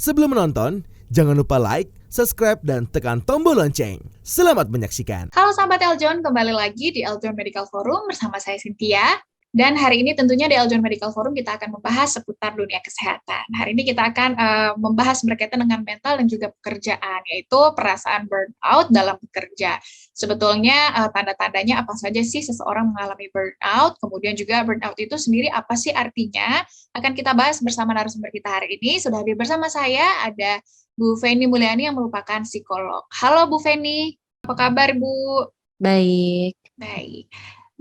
Sebelum menonton, jangan lupa like, subscribe, dan tekan tombol lonceng. Selamat menyaksikan. Halo sahabat Eljon, kembali lagi di Eljon Medical Forum bersama saya Cynthia. Dan hari ini tentunya di Eljon Medical Forum kita akan membahas seputar dunia kesehatan. Hari ini kita akan membahas berkaitan dengan mental dan juga pekerjaan, yaitu perasaan burnout dalam bekerja. Sebetulnya tanda-tandanya apa saja sih seseorang mengalami burnout, kemudian juga burnout itu sendiri apa sih artinya, akan kita bahas bersama narasumber kita hari ini. Sudah hadir bersama saya, ada Bu Feni Mulyani yang merupakan psikolog. Halo Bu Feni. Apa kabar, Bu? Baik. Baik.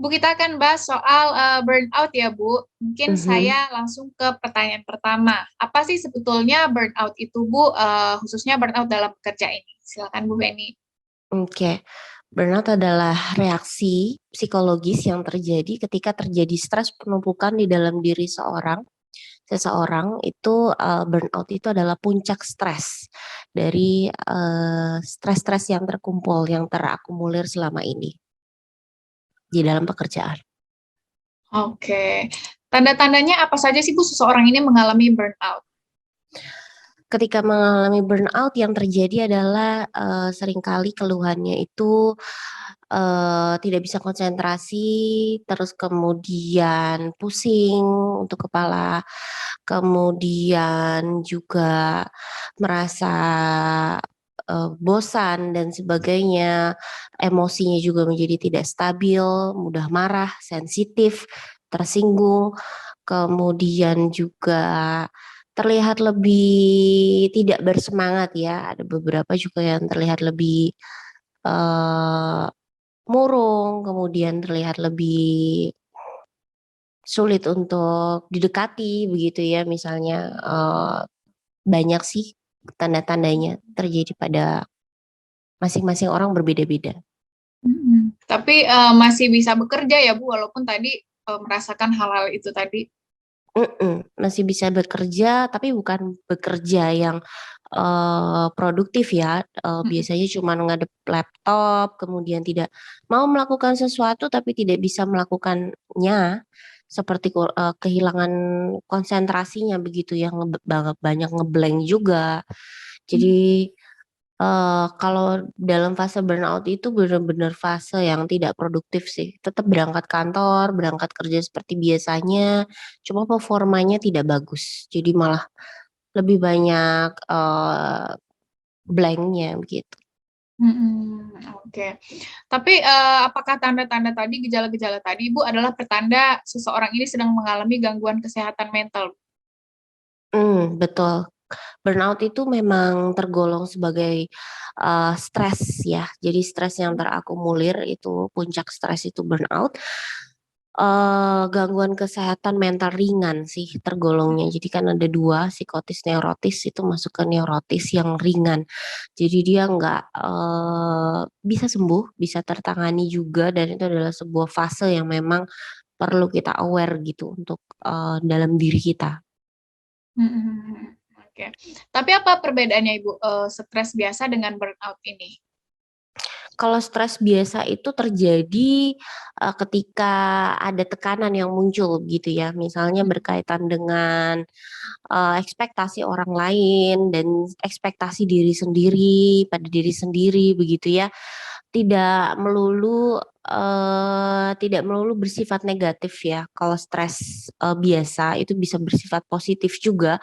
Bu, kita akan bahas soal burnout ya, Bu. Mungkin saya langsung ke pertanyaan pertama. Apa sih sebetulnya burnout itu, Bu? Khususnya burnout dalam bekerja ini. Silakan, Bu Beni. Oke. Burnout adalah reaksi psikologis yang terjadi ketika terjadi stres penumpukan di dalam diri seseorang itu burnout itu adalah puncak stres dari stres-stres yang terkumpul, yang terakumulir selama ini di dalam pekerjaan. Oke. Tanda-tandanya apa saja sih, Bu, seseorang ini mengalami burnout? Ketika mengalami burnout yang terjadi adalah seringkali keluhannya itu tidak bisa konsentrasi, terus kemudian pusing untuk kepala, kemudian juga merasa bosan dan sebagainya, emosinya juga menjadi tidak stabil, mudah marah, sensitif, tersinggung, kemudian juga terlihat lebih tidak bersemangat ya, ada beberapa juga yang terlihat lebih murung, kemudian terlihat lebih sulit untuk didekati begitu ya, misalnya banyak sih tanda-tandanya terjadi pada masing-masing orang berbeda-beda. Tapi masih bisa bekerja ya, Bu, walaupun tadi merasakan hal-hal itu tadi. Masih bisa bekerja, tapi bukan bekerja yang produktif ya. Biasanya cuma ngadep laptop, kemudian tidak mau melakukan sesuatu tapi tidak bisa melakukannya, seperti kehilangan konsentrasinya begitu ya, banyak ngeblank juga. Jadi kalau dalam fase burnout itu benar-benar fase yang tidak produktif sih. Tetap berangkat kantor, berangkat kerja seperti biasanya, cuma performanya tidak bagus. Jadi malah lebih banyak blanknya begitu. Oke. Tapi apakah tanda-tanda tadi, gejala-gejala tadi, Bu, adalah pertanda seseorang ini sedang mengalami gangguan kesehatan mental? Betul. Burnout itu memang tergolong sebagai stres ya. Jadi stres yang terakumulir itu, puncak stres itu burnout. Gangguan kesehatan mental ringan sih tergolongnya. Jadi kan ada dua, psikotis, neurotis, itu masuk ke neurotis yang ringan. Jadi dia nggak bisa sembuh, bisa tertangani juga, dan itu adalah sebuah fase yang memang perlu kita aware gitu untuk dalam diri kita. Oke. Tapi apa perbedaannya, Ibu, stres biasa dengan burnout ini? Kalau stres biasa itu terjadi ketika ada tekanan yang muncul gitu ya, misalnya berkaitan dengan ekspektasi orang lain dan ekspektasi diri sendiri pada diri sendiri begitu ya. Tidak melulu bersifat negatif ya. Kalau stres biasa itu bisa bersifat positif juga,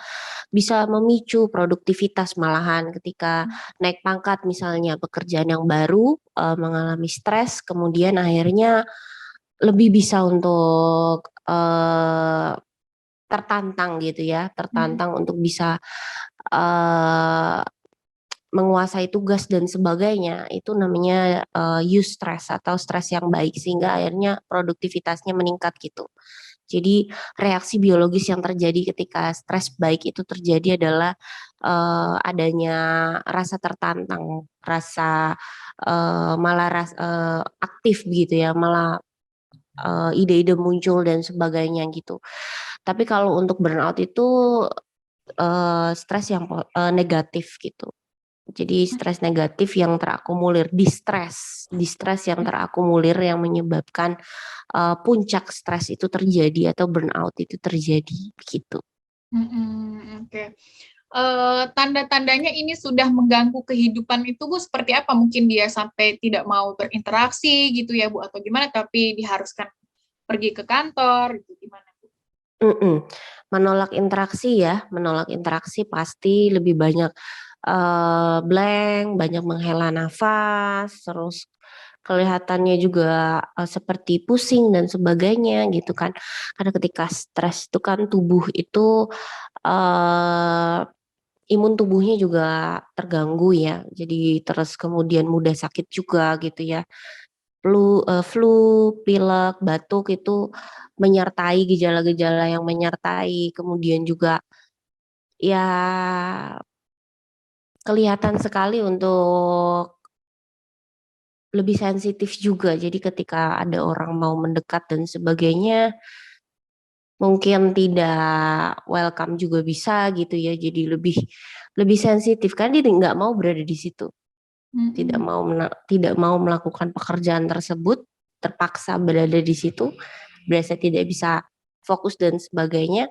bisa memicu produktivitas malahan ketika naik pangkat, misalnya pekerjaan yang baru, mengalami stres, kemudian akhirnya lebih bisa untuk tertantang gitu ya, tertantang untuk bisa menguasai tugas dan sebagainya. Itu namanya eustress atau stres yang baik, sehingga akhirnya produktivitasnya meningkat gitu. Jadi reaksi biologis yang terjadi ketika stres baik itu terjadi adalah adanya rasa tertantang, rasa malah aktif gitu ya, malah ide-ide muncul dan sebagainya gitu. Tapi kalau untuk burnout itu stres yang negatif gitu. Jadi stres negatif yang terakumulir, distres yang terakumulir yang menyebabkan puncak stres itu terjadi atau burnout itu terjadi gitu. Oke. tanda-tandanya ini sudah mengganggu kehidupan itu Bu seperti apa? Mungkin dia sampai tidak mau berinteraksi gitu ya Bu atau gimana tapi diharuskan pergi ke kantor gitu gimana Bu? Mhm. Menolak interaksi ya, menolak interaksi pasti lebih banyak, blank, banyak menghela nafas, terus kelihatannya juga, seperti pusing dan sebagainya gitu kan. Karena ketika stres itu kan tubuh itu, eee, imun tubuhnya juga terganggu ya, jadi terus kemudian mudah sakit juga gitu ya. Flu, pilek, batuk itu menyertai gejala-gejala yang menyertai, kemudian juga ya kelihatan sekali untuk lebih sensitif juga. Jadi ketika ada orang mau mendekat dan sebagainya, mungkin tidak welcome juga bisa gitu ya. Jadi lebih lebih sensitif kan dia nggak mau berada di situ, tidak Mhm. mau tidak mau melakukan pekerjaan tersebut, terpaksa berada di situ, berasa tidak bisa fokus dan sebagainya.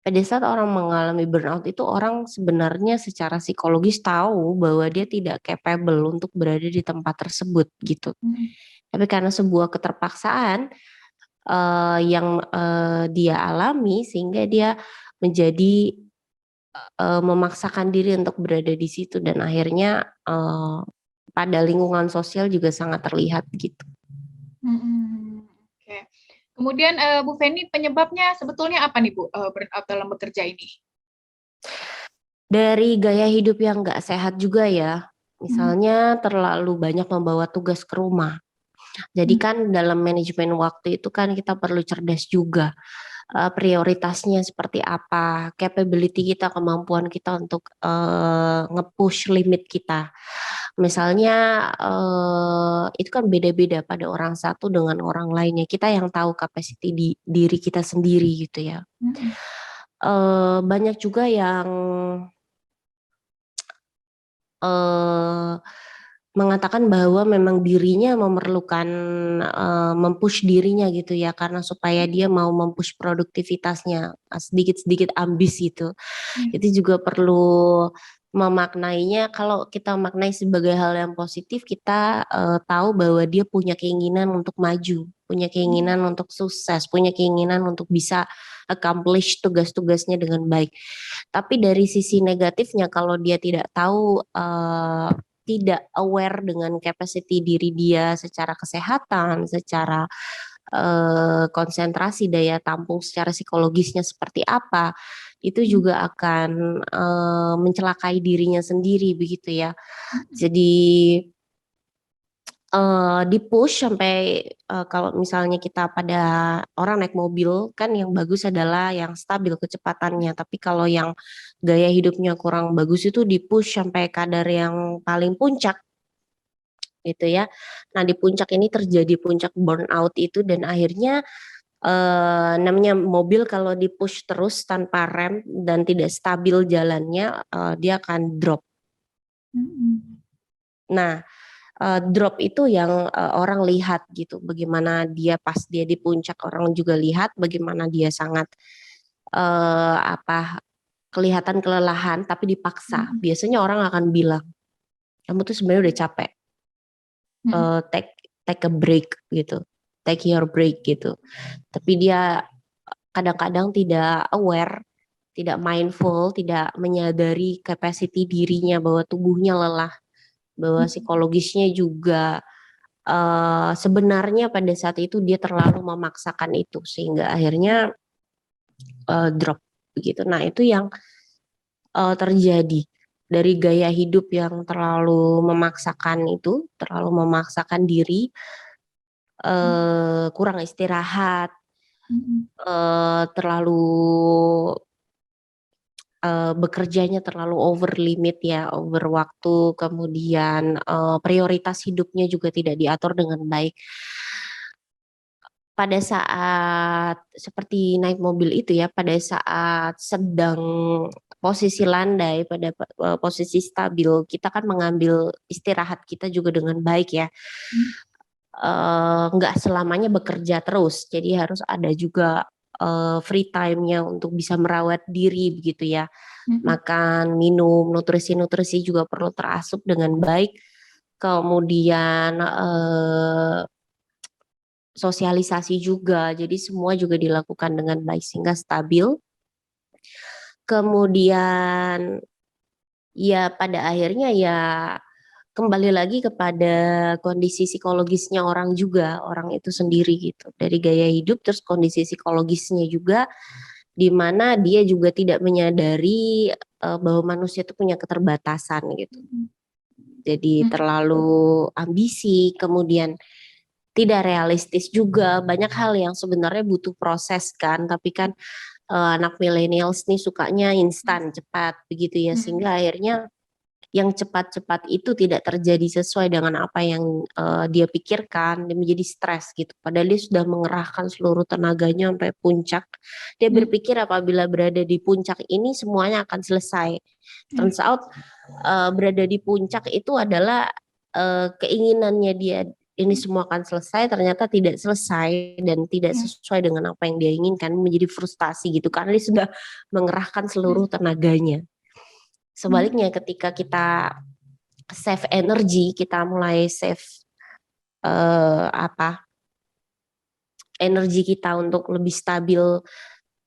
Pada saat orang mengalami burnout itu orang sebenarnya secara psikologis tahu bahwa dia tidak capable untuk berada di tempat tersebut gitu. Mhm. Tapi karena sebuah keterpaksaan, yang, dia alami sehingga dia menjadi, memaksakan diri untuk berada di situ dan akhirnya, pada lingkungan sosial juga sangat terlihat gitu. Mhm. Oke. Kemudian, Bu Feni penyebabnya sebetulnya apa nih Bu, burnout dalam bekerja ini? Dari gaya hidup yang nggak sehat juga ya, Mhm. misalnya terlalu banyak membawa tugas ke rumah. Jadi Mhm. kan dalam manajemen waktu itu kan kita perlu cerdas juga, prioritasnya seperti apa, capability kita, kemampuan kita untuk, nge-push limit kita. Misalnya, itu kan beda-beda pada orang satu dengan orang lainnya, kita yang tahu kapasiti diri kita sendiri gitu ya. Mhm. Banyak juga yang, eee, mengatakan bahwa memang dirinya memerlukan, mem-push dirinya gitu ya, karena supaya dia mau mem-push produktivitasnya, sedikit-sedikit ambis gitu. Mhm. Itu juga perlu memaknainya, kalau kita maknai sebagai hal yang positif, kita, tahu bahwa dia punya keinginan untuk maju, punya Mhm. keinginan untuk sukses, punya keinginan untuk bisa accomplish tugas-tugasnya dengan baik. Tapi dari sisi negatifnya kalau dia tidak tahu, tidak aware dengan capacity diri dia secara kesehatan, secara, konsentrasi, daya tampung secara psikologisnya seperti apa, itu Mhm. juga akan, mencelakai dirinya sendiri begitu ya. Mhm. Jadi, di-push sampai, kalau misalnya kita pada orang naik mobil kan yang bagus adalah yang stabil kecepatannya, tapi kalau yang gaya hidupnya kurang bagus itu di-push sampai kadar yang paling puncak gitu ya. Nah di puncak ini terjadi puncak burnout itu dan akhirnya, namanya mobil kalau di-push terus tanpa rem dan tidak stabil jalannya, dia akan drop. Mhm. Nah, drop itu yang, orang lihat gitu, bagaimana dia pas dia di puncak orang juga lihat bagaimana dia sangat, apa, kelihatan kelelahan tapi dipaksa. Mhm. Biasanya orang akan bilang, "Kamu tuh sebenarnya udah capek, Mhm. take take a break," gitu, "take your break," gitu. Tapi dia kadang-kadang tidak aware, tidak mindful, tidak menyadari capacity dirinya bahwa tubuhnya lelah, bahwa Mhm. psikologisnya juga, sebenarnya pada saat itu dia terlalu memaksakan itu sehingga akhirnya, drop begitu. Nah itu yang, terjadi dari gaya hidup yang terlalu memaksakan itu, terlalu memaksakan diri, Mhm. kurang istirahat, Mhm. terlalu, bekerjanya terlalu over limit ya, over waktu, kemudian, prioritas hidupnya juga tidak diatur dengan baik. Pada saat seperti naik mobil itu ya, pada saat sedang posisi landai, pada posisi stabil, kita kan mengambil istirahat kita juga dengan baik ya. Mhm. Nggak selamanya bekerja terus, jadi harus ada juga, free time-nya untuk bisa merawat diri begitu ya. Mm-mm. Makan, minum, nutrisi juga perlu terasup dengan baik. Kemudian sosialisasi juga, jadi semua juga dilakukan dengan baik sehingga stabil. Kemudian ya pada akhirnya ya kembali lagi kepada kondisi psikologisnya orang juga, orang itu sendiri gitu. Dari gaya hidup terus kondisi psikologisnya juga, di mana dia juga tidak menyadari bahwa manusia itu punya keterbatasan gitu. Jadi terlalu ambisi, kemudian tidak realistis juga. Banyak hal yang sebenarnya butuh proses kan, tapi kan anak millennials nih sukanya instan, cepat begitu ya, sehingga akhirnya yang cepat-cepat itu tidak terjadi sesuai dengan apa yang dia pikirkan, dia menjadi stres gitu. Padahal dia sudah mengerahkan seluruh tenaganya sampai puncak. Dia berpikir apabila berada di puncak ini semuanya akan selesai. Turns out berada di puncak itu adalah keinginannya dia ini semua akan selesai, ternyata tidak selesai dan tidak sesuai dengan apa yang dia inginkan, menjadi frustasi gitu karena dia sudah mengerahkan seluruh tenaganya. Sebaliknya ketika kita save energi, kita mulai save energi kita untuk lebih stabil,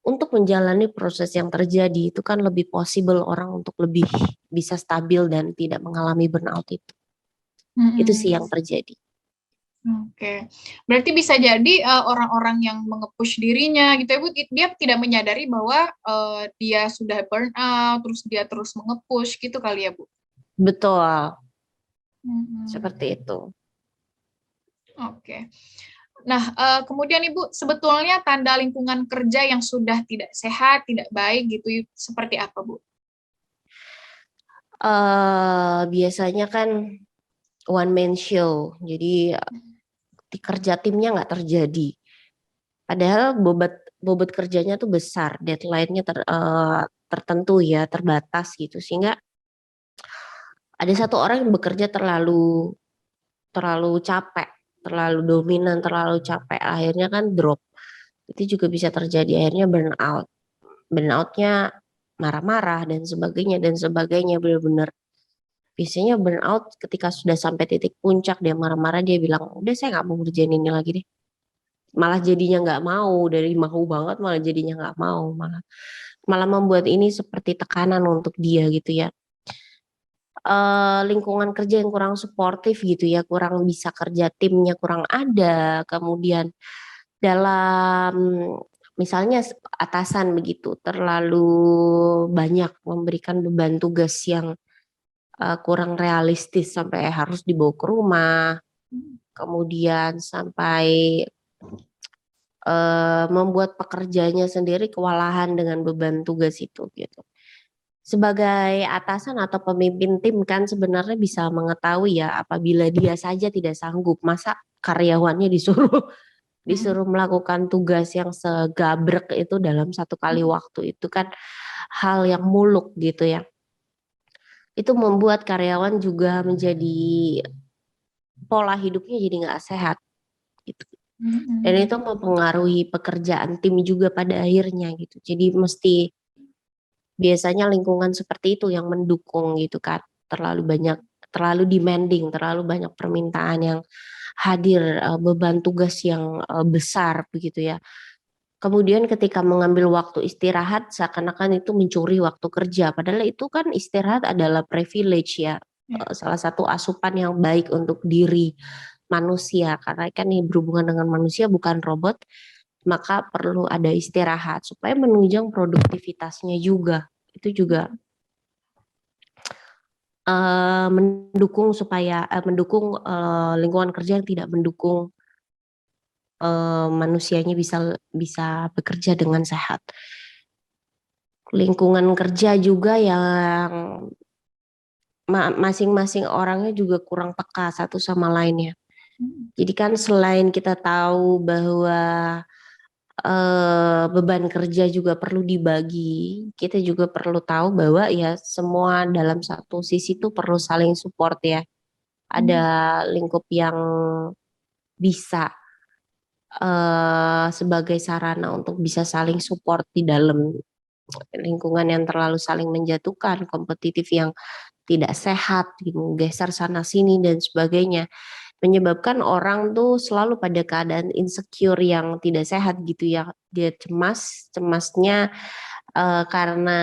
untuk menjalani proses yang terjadi, itu kan lebih possible orang untuk lebih bisa stabil dan tidak mengalami burnout itu. Itu sih yang terjadi. Oke, berarti bisa jadi orang-orang yang nge-push dirinya gitu ya Bu, dia tidak menyadari bahwa dia sudah burn out, terus dia terus nge-push gitu kali ya Bu? Betul, seperti itu. Oke, nah kemudian Ibu, sebetulnya tanda lingkungan kerja yang sudah tidak sehat, tidak baik gitu, seperti apa Bu? Biasanya kan one man show, jadi di kerja timnya nggak terjadi. Padahal bobot kerjanya tuh besar, deadline-nya tertentu ya, terbatas gitu, sehingga ada satu orang yang bekerja terlalu capek, terlalu dominan, terlalu capek, akhirnya kan drop. Itu juga bisa terjadi, akhirnya burnout. Burnoutnya marah-marah dan sebagainya, benar-benar. Biasanya burnout ketika sudah sampai titik puncak, dia marah-marah, dia bilang, udah saya nggak mau ngerjain ini lagi deh. Malah jadinya nggak mau, dari mau banget malah jadinya nggak mau, malah membuat ini seperti tekanan untuk dia gitu ya. Lingkungan kerja yang kurang suportif gitu ya, kurang bisa kerja timnya kurang ada, kemudian dalam misalnya atasan begitu terlalu banyak memberikan beban tugas yang kurang realistis sampai harus dibawa ke rumah, kemudian sampai membuat pekerjanya sendiri kewalahan dengan beban tugas itu gitu. Sebagai atasan atau pemimpin tim kan sebenarnya bisa mengetahui ya apabila dia saja tidak sanggup, masa karyawannya disuruh melakukan tugas yang segabrek itu dalam satu kali waktu, itu kan hal yang muluk gitu ya. Itu membuat karyawan juga menjadi pola hidupnya jadi nggak sehat gitu. Dan itu mempengaruhi pekerjaan tim juga pada akhirnya gitu. Jadi biasanya lingkungan seperti itu yang mendukung gitu kan. Terlalu demanding, terlalu banyak permintaan yang hadir, beban tugas yang besar begitu ya. Kemudian ketika mengambil waktu istirahat seakan-akan itu mencuri waktu kerja, padahal itu kan istirahat adalah privilege ya, salah satu asupan yang baik untuk diri manusia, karena kan ini berhubungan dengan manusia bukan robot, maka perlu ada istirahat supaya menunjang produktivitasnya juga. Itu juga mendukung lingkungan kerja yang tidak mendukung manusianya bisa bekerja dengan sehat. Lingkungan kerja juga yang masing-masing orangnya juga kurang peka satu sama lainnya. Jadi kan selain kita tahu bahwa beban kerja juga perlu dibagi, kita juga perlu tahu bahwa ya semua dalam satu sisi itu perlu saling support ya. Ada lingkup yang bisa sebagai sarana untuk bisa saling support di dalam lingkungan yang terlalu saling menjatuhkan, kompetitif yang tidak sehat, gitu, geser sana sini dan sebagainya, menyebabkan orang tuh selalu pada keadaan insecure yang tidak sehat gitu ya. Dia cemasnya karena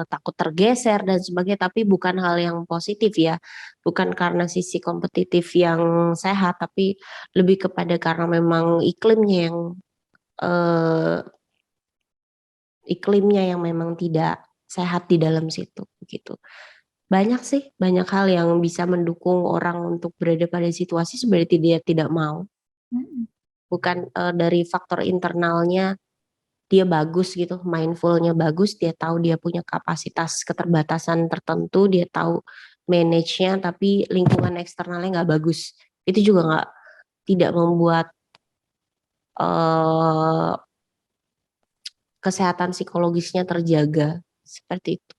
takut tergeser dan sebagainya, tapi bukan hal yang positif ya, bukan karena sisi kompetitif yang sehat, tapi lebih kepada karena memang eh, iklimnya yang memang tidak sehat di dalam situ gitu. Banyak sih, banyak hal yang bisa mendukung orang untuk berada pada situasi sebenarnya dia tidak mau. Bukan dari faktor internalnya dia bagus gitu, mindfulnya bagus, dia tahu dia punya kapasitas keterbatasan tertentu, dia tahu manage-nya, tapi lingkungan eksternalnya nggak bagus. Itu juga tidak membuat eh, kesehatan psikologisnya terjaga seperti itu.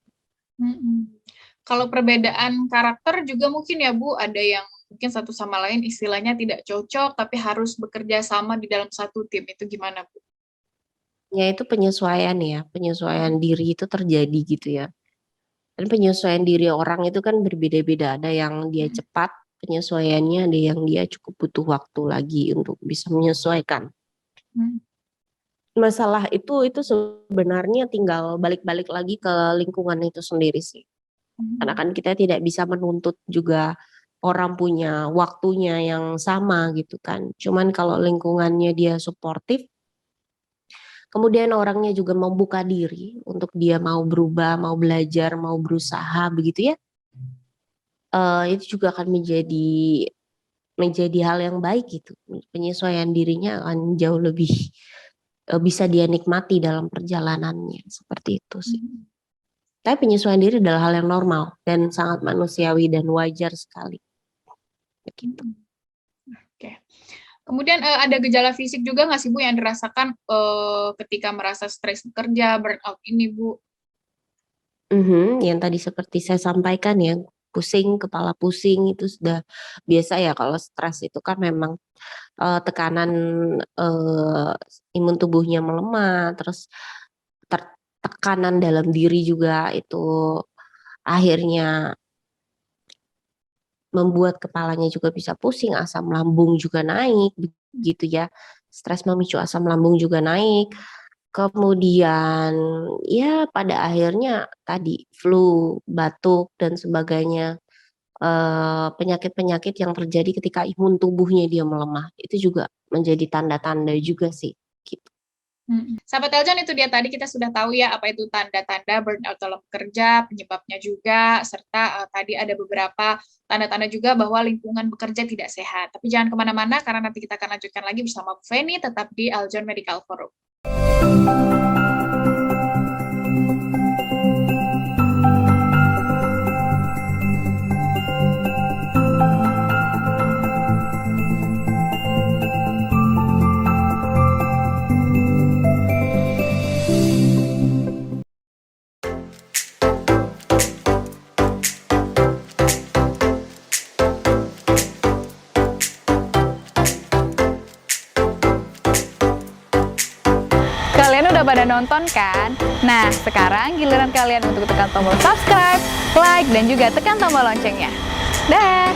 Kalau perbedaan karakter juga mungkin ya Bu, ada yang mungkin satu sama lain istilahnya tidak cocok, tapi harus bekerja sama di dalam satu tim. Itu gimana Bu? Ya itu penyesuaian ya, penyesuaian diri itu terjadi gitu ya. Dan penyesuaian diri orang itu kan berbeda-beda. Ada yang dia cepat penyesuaiannya, ada yang dia cukup butuh waktu lagi untuk bisa menyesuaikan. Masalah itu sebenarnya tinggal balik-balik lagi ke lingkungan itu sendiri sih. Karena kan kita tidak bisa menuntut juga orang punya waktunya yang sama gitu kan. Cuman kalau lingkungannya dia suportif, kemudian orangnya juga membuka diri untuk dia mau berubah, mau belajar, mau berusaha begitu ya. Itu juga akan menjadi hal yang baik gitu. Penyesuaian dirinya akan jauh lebih bisa dia nikmati dalam perjalanannya, seperti itu sih. Tapi penyesuaian diri adalah hal yang normal dan sangat manusiawi dan wajar sekali. Begitu. Oke. Kemudian ada gejala fisik juga nggak sih Bu yang dirasakan ketika merasa stres bekerja, burnout ini Bu? Yang tadi seperti saya sampaikan ya, pusing, kepala pusing itu sudah biasa ya. Kalau stres itu kan memang tekanan imun tubuhnya melemah, terus tekanan dalam diri juga itu akhirnya membuat kepalanya juga bisa pusing, asam lambung juga naik, begitu ya. Stres memicu asam lambung juga naik. Kemudian ya pada akhirnya tadi flu, batuk dan sebagainya. Penyakit-penyakit yang terjadi ketika imun tubuhnya dia melemah. Itu juga menjadi tanda-tanda juga sih. Gitu. Sahabat Eljon, itu dia tadi kita sudah tahu ya apa itu tanda-tanda burnout dalam bekerja, penyebabnya juga, serta tadi ada beberapa tanda-tanda juga bahwa lingkungan bekerja tidak sehat. Tapi jangan kemana-mana karena nanti kita akan lanjutkan lagi bersama Bu Feni, tetap di Eljon Medical Forum. Kalian udah pada nonton kan? Nah, sekarang giliran kalian untuk tekan tombol subscribe, like, dan juga tekan tombol loncengnya. Dah!